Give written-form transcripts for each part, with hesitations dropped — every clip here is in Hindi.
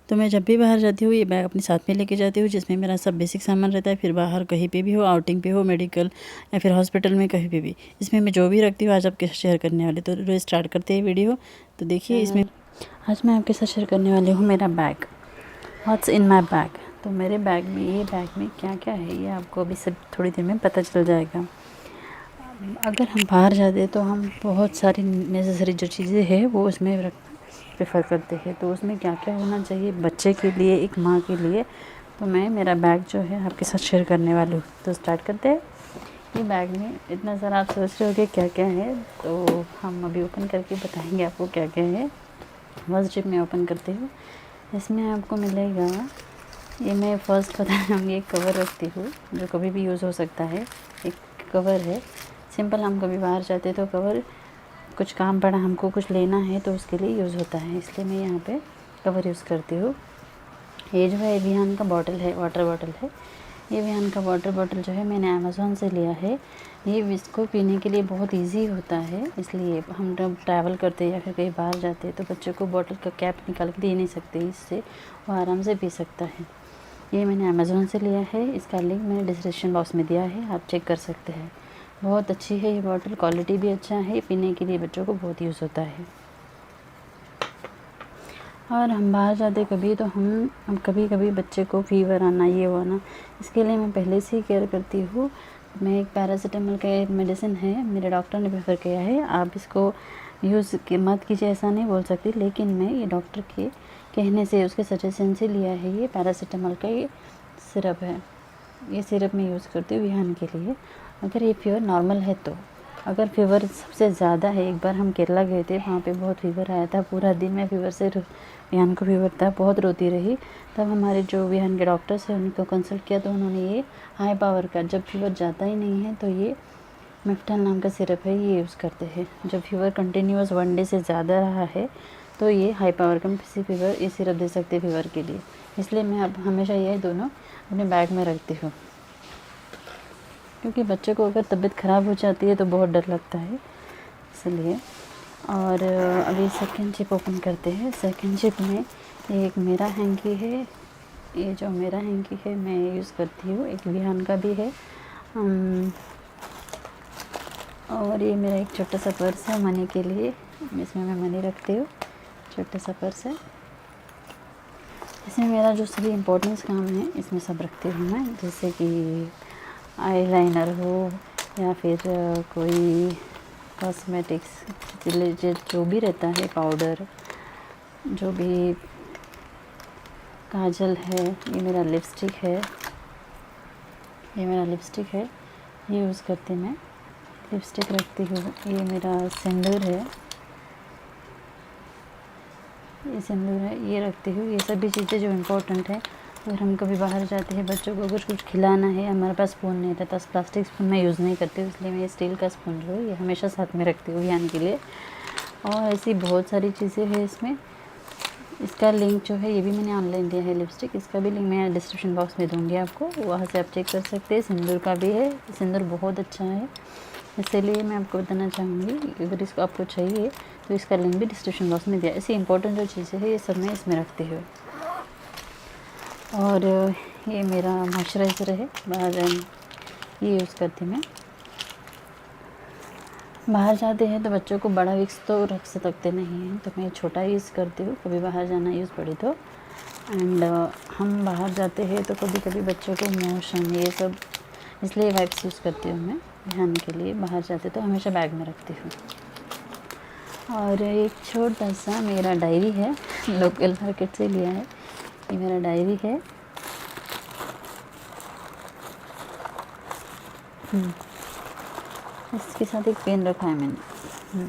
तो मैं जब भी बाहर जाती हूँ ये बैग अपने साथ में लेके जाती हूँ, जिसमें मेरा सब बेसिक सामान रहता है। फिर बाहर कहीं पे भी हो, आउटिंग पे हो, मेडिकल या फिर हॉस्पिटल में, कहीं पे भी इसमें मैं जो भी रखती हूँ आज आपके साथ शेयर करने वाले। तो स्टार्ट करते हैं वीडियो। तो देखिए इसमें आज मैं आपके साथ शेयर करने वाली हूँ मेरा bag, what's in my bag. तो मेरे बैग में क्या क्या है ये आपको अभी सब थोड़ी देर में पता चल जाएगा। अगर हम बाहर जाते हैं तो हम बहुत सारी नेसेसरी जो चीज़ें हैं वो उसमें रखना प्रेफर करते हैं। तो उसमें क्या क्या होना चाहिए बच्चे के लिए, एक माँ के लिए, तो मैं मेरा बैग जो है आपके साथ शेयर करने वाली हूँ। तो स्टार्ट करते हैं। ये बैग में इतना सारा आप सोच रहे हो कि क्या क्या है, तो हम अभी ओपन करके बताएंगे आपको क्या क्या है। फर्स्ट जिप में ओपन करती हूँ। इसमें आपको मिलेगा, ये मैं फ़र्स्ट बताऊँगी, एक कवर रखती हूँ जो कभी भी यूज़ हो सकता है। एक कवर है सिंपल, हम कभी बाहर जाते तो कवर, कुछ काम पड़ा हमको, कुछ लेना है तो उसके लिए यूज़ होता है, इसलिए मैं यहाँ पे कवर यूज़ करती हूँ। ये जो है एवियन का बॉटल है, वाटर बॉटल है। ये एवियन का वाटर बॉटल जो है मैंने अमेज़ॉन से लिया है। ये इसको पीने के लिए बहुत इजी होता है, इसलिए हम जब ट्रैवल करते हैं या फिर कहीं बाहर जाते हैं तो बच्चों को बॉटल का कैप निकाल के दे नहीं सकते, इससे वो आराम से पी सकता है। ये मैंने अमेज़ॉन से लिया है, इसका लिंक मैंने डिस्क्रिप्शन बॉक्स में दिया है, आप चेक कर सकते हैं। बहुत अच्छी है ये बॉटल, क्वालिटी भी अच्छा है, पीने के लिए बच्चों को बहुत यूज़ होता है। और हम बाहर जाते कभी तो हम कभी कभी बच्चे को फीवर आना, ये वो आना, इसके लिए मैं पहले से ही केयर करती हूँ। मैं एक पैरासीटामोल का एक मेडिसिन है, मेरे डॉक्टर ने प्रेफर किया है, आप इसको यूज़ मत कीजिए ऐसा नहीं बोल सकती, लेकिन मैं ये डॉक्टर के कहने से, उसके सजेशन से लिया है। ये पैरासीटामोल का ये सिरप है, ये सिरप मैं यूज़ करती हूँ विहान के लिए। अगर ये फीवर नॉर्मल है तो, अगर फीवर सबसे ज़्यादा है, एक बार हम केरला गए थे, वहाँ पे बहुत फीवर आया था, पूरा दिन मैं फीवर से, विहान को फीवर था, बहुत रोती रही। तब हमारे जो विहान के डॉक्टर्स हैं उनको कंसल्ट किया तो उन्होंने ये हाई पावर का, जब फीवर जाता ही नहीं है तो ये मेफ्टल नाम का सिरप है, ये यूज़ करते हैं। जब फीवर कंटिन्यूस 1 डे से ज़्यादा रहा है तो ये हाई पावर का फीवर, ये सिरप दे सकते हैं फीवर के लिए, इसलिए मैं अब हमेशा ये दोनों अपने बैग में रखती हूँ। क्योंकि बच्चे को अगर तबीयत ख़राब हो जाती है तो बहुत डर लगता है, इसलिए। और अभी सेकंड जिप ओपन करते हैं। सेकंड जिप में एक मेरा हैंकी है, ये जो मेरा हैंकी है मैं यूज़ करती हूँ, एक विहान का भी है। और ये मेरा एक छोटा सा पर्स है मनी के लिए, इसमें मैं मनी रखती हूँ, छोटा सा पर्स है। इसमें मेरा जो सभी इम्पोर्टेंस काम है इसमें सब रखती हूँ मैं, जैसे कि आईलाइनर हो या फिर कोई कॉस्मेटिक्स रिलेटेड जो भी रहता है, पाउडर, जो भी, काजल है, ये मेरा लिपस्टिक है, ये मेरा लिपस्टिक है, ये यूज़ करती मैं, लिपस्टिक रखती हूँ। ये मेरा सिंदूर है, ये सिंदूर है, ये रखती हूँ। ये सभी चीज़ें जो इम्पोर्टेंट है, अगर हम कभी बाहर जाते हैं, बच्चों को अगर कुछ खिलाना है, हमारे पास स्पून नहीं रहता, प्लास्टिक स्पून मैं यूज़ नहीं करती हूँ, इसलिए मैं ये स्टील का स्पून जो है ये हमेशा साथ में रखती हूँ विहान के लिए। और ऐसी बहुत सारी चीज़ें हैं इसमें। इसका लिंक जो है ये भी मैंने ऑनलाइन दिया है, लिपस्टिक, इसका भी लिंक मैं डिस्क्रिप्शन बॉक्स में दूँगी आपको, वहाँ से आप चेक कर सकते हैं। सिंदूर का भी है, सिंदूर बहुत अच्छा है, इसीलिए मैं आपको बताना चाहूँगी, अगर इसको आपको चाहिए तो इसका लिंक भी डिस्क्रिप्शन बॉक्स में दिया। ऐसी इंपॉर्टेंट जो चीज़ें हैं ये सब मैं इसमें रखती हूँ। और ये मेरा मॉइस्चराइज़र है, बाहर ये यूज़ करती मैं। बाहर जाते हैं तो बच्चों को बड़ा विक्स तो रख सकते नहीं हैं, तो मैं छोटा यूज़ करती हूँ, कभी बाहर जाना यूज़ पड़ी तो। एंड हम बाहर जाते हैं तो कभी कभी बच्चों को मोशन ये सब, इसलिए वाइप्स यूज़ करती हूँ मैं विहान के लिए। बाहर जाते तो हमेशा बैग में रखती हूँ। और एक छोटा सा मेरा डायरी है, लोकल मार्केट से लिया है, ये मेरा डायरी है। इसके साथ एक पेन रखा है मैंने,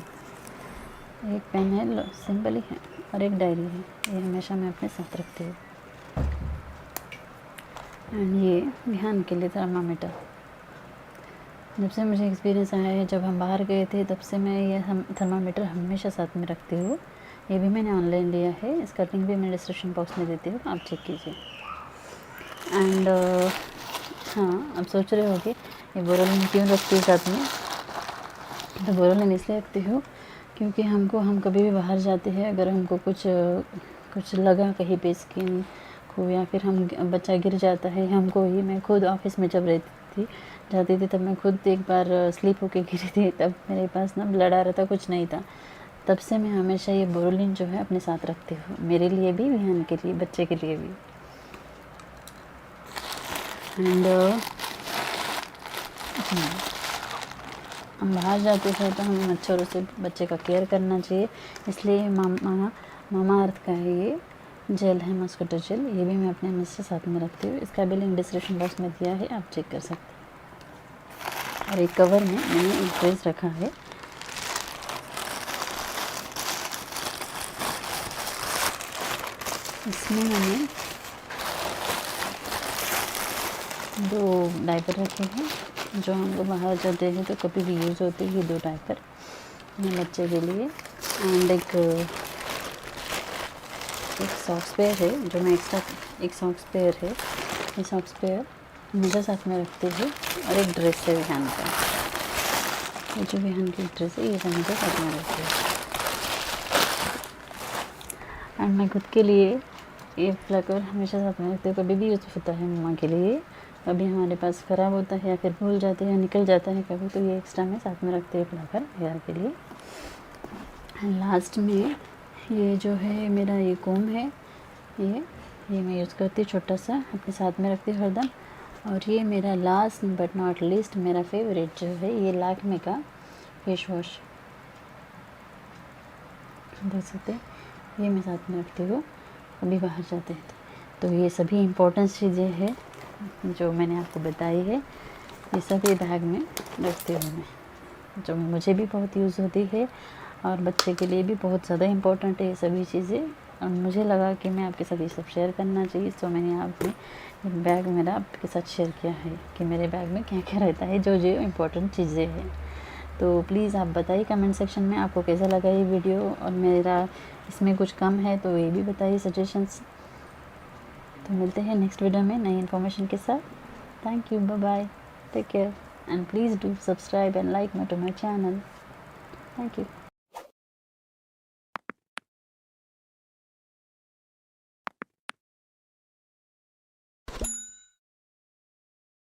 एक पेन है, सिंपल ही है, और एक डायरी है, ये हमेशा मैं अपने साथ रखती हूँ। एंड ये विहान के लिए थर्मामीटर, जब से मुझे एक्सपीरियंस आया है, जब हम बाहर गए थे तब से मैं ये थर्मामीटर हमेशा साथ में रखती हूँ। ये भी मैंने ऑनलाइन लिया है, इसका लिंक भी मैं डिस्क्रिप्शन बॉक्स में देती हूँ, आप चेक कीजिए। एंड हाँ, आप सोच रहे होगे ये बोरोलिन क्यों रखती हूँ साथ में, तो बोरोलिन इसलिए रखती हूँ क्योंकि हम कभी भी बाहर जाते हैं, अगर हमको कुछ कुछ लगा कहीं पे स्किन को, या फिर हम बच्चा गिर जाता है हमको ही, मैं खुद ऑफिस में जब रहती थी जाती थी तब मैं खुद एक बार स्लिप होके गिरी थी, तब मेरे पास ना ब्लड आ रहा था, कुछ नहीं था। तब से मैं हमेशा ये बोरोलिन जो है अपने साथ रखती हूँ, मेरे लिए भी, विहान के लिए, बच्चे के लिए भी। एंड हम बाहर जाते थे तो हमें मच्छरों से बच्चे का केयर करना चाहिए, इसलिए मामा अर्थ का है ये जेल है, मस्किटो जेल, ये भी मैं अपने हमेशा साथ में रखती हूँ। इसका भी लिंक डिस्क्रिप्शन बॉक्स में दिया है, आप चेक कर सकते हैं। और एक कवर में मैंने एक ड्रेस रखा है, इसमें मैंने 2 डायपर रखे हैं जो हम लोग बाहर जाते हैं तो कभी भी यूज़ होते हैं। ये 2 डायपर मेरे बच्चे के लिए, एंड एक सॉक्स पेयर है जो मैं एक्स्ट्रा, एक सॉक्स पेयर है, ये सॉक्स पेयर हमेशा साथ में रखती हूँ। और एक ड्रेस है विहान का, ये जो विहान की ड्रेस है ये हमेशा साथ में रखती हूँ। एंड मैं खुद के लिए ये फ्लावर हमेशा साथ में रखती हूँ, कभी भी यूज़ होता है मम्मा के लिए, कभी हमारे पास ख़राब होता है या फिर भूल जाते हैं या निकल जाता है कभी, तो ये एक्स्ट्रा में साथ में रखते हैं फ्लावर हेयर के लिए। एंड लास्ट में ये जो है मेरा ये कोम है, ये मैं यूज़ करती हूँ, छोटा सा अपने साथ में रखती हूँ हरदम। और ये मेरा लास्ट बट नॉट लीस्ट मेरा फेवरेट जो है ये लैक्मे का फेस वॉश, देख सकते हैं, ये मैं साथ में रखती हूँ कभी बाहर जाते हैं तो ये सभी इम्पोर्टेंट चीज़ें हैं जो मैंने आपको बताई है, ये सभी बैग में रखती हूँ मैं, जो मुझे भी बहुत यूज़ होती है और बच्चे के लिए भी बहुत ज़्यादा इम्पोर्टेंट है ये सभी चीज़ें। और मुझे लगा कि मैं आपके साथ ये सब शेयर करना चाहिए, तो मैंने आपने बैग मेरा आपके साथ शेयर किया है कि मेरे बैग में क्या क्या रहता है, जो इम्पोर्टेंट चीज़ें हैं। तो प्लीज़ आप बताइए कमेंट सेक्शन में आपको कैसा लगा ये वीडियो, और मेरा इसमें कुछ कम है तो ये भी बताइए सजेशंस। तो मिलते हैं नेक्स्ट वीडियो में नई इन्फॉर्मेशन के साथ। Thank you, bye bye, take care, and please do subscribe and like to my channel. Thank you.